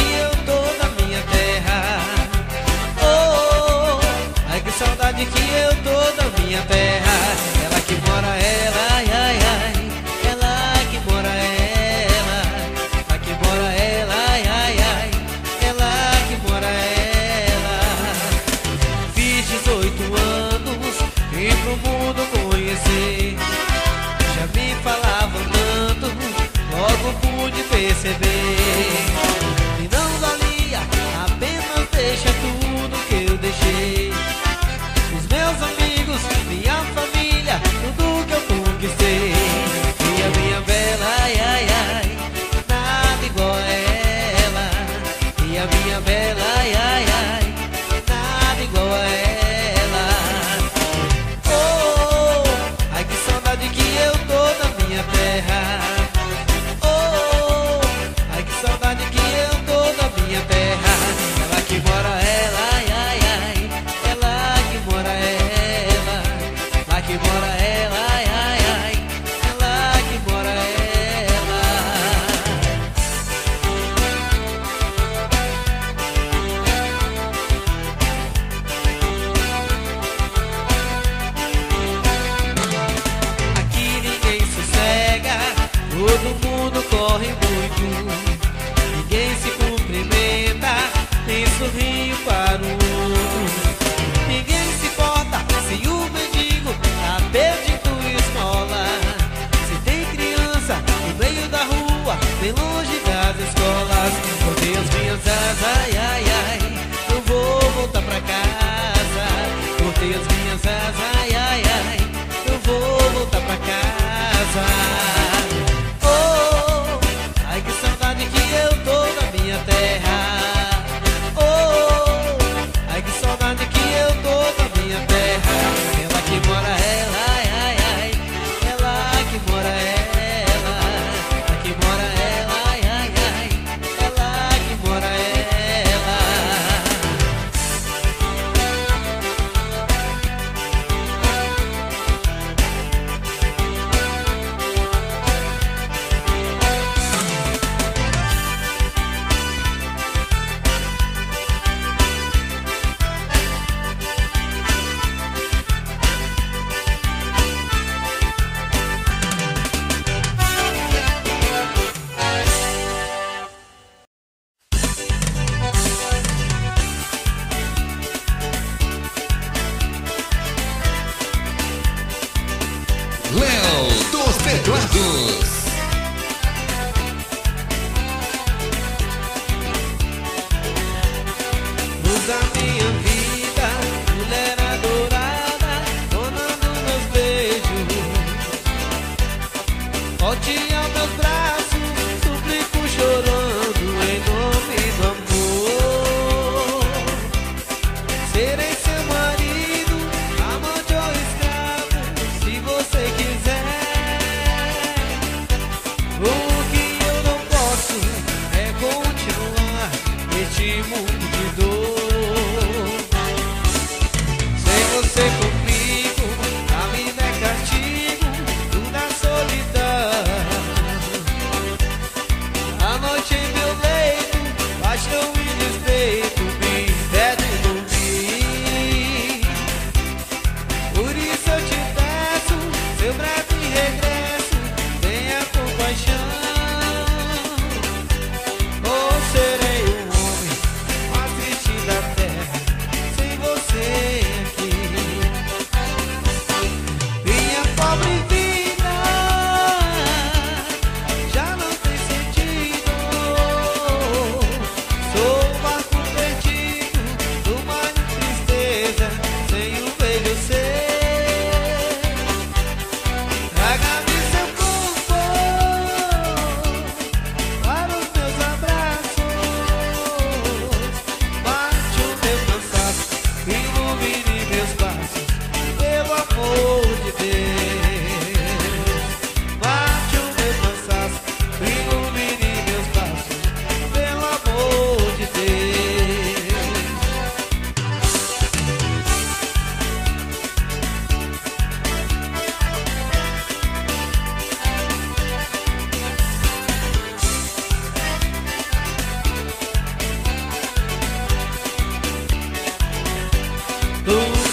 que eu tô da minha terra. Oh, ai que saudade que eu tô da minha terra. Ela que mora, ela, ai, ai, ai. Ela que mora, ela. Ela que mora, ela, ai, ai, ai. Ela que mora, ela. Fiz 18 anos e pro mundo conhecer. Já me falavam tanto, logo pude perceber que não valia a pena, deixa tudo que eu deixei. Os meus amigos, minha família, tudo que eu conquistei. E a minha bela, ai, ai, ai, nada igual a ela. E a minha bela, ai, ai, ai, nada igual a ela. Oh, ai que saudade que eu tô da minha terra. Oh, ai que saudade que eu tô da minha terra. Ela que mora, ela, ai, ai, ai. Ela que mora, ela. Lá que mora, ela, ai, ai, ai. Ela que mora, ela. Aqui ninguém sossega, todo mundo corre muito. Ninguém se cumprimenta, nem sorri para o outro. Ninguém se importa se o mendigo tá perdido esmola. Se tem criança no meio da rua, bem longe das escolas. Cortei as minhas asas, ai, ai, ai, não vou voltar pra casa. Cortei as minhas asas, ai, ai, ai, não vou voltar pra casa. Oh, ai que saudade que eu tô da minha terra. Oh, ai que saudade que eu tô da minha terra. Ela que mora, ela, ai, ai, ai. Ela que mora, ela. Ela que mora, ela, ai, ai, ai. Ela que mora, ela. Léo dos Teclados. Luz da minha vida, mulher adorada, dona dos meus beijos. Volte aos meus braços, suplico chorando em nome do amor. Serei seu marido, amante ou escravo, se você quiser. O que eu não posso é continuar neste mundo de dor. Sem você comigo, a vida é castigo, tudo é solidão. A noite em meu leito, paixão e despeito me impede de dormir. Por isso eu te peço, seu breve regresso, tenha compaixão. Ou serei o homem mais triste da terra, sem você aqui. Minha pobre vida já não tem sentido. Sou Oh,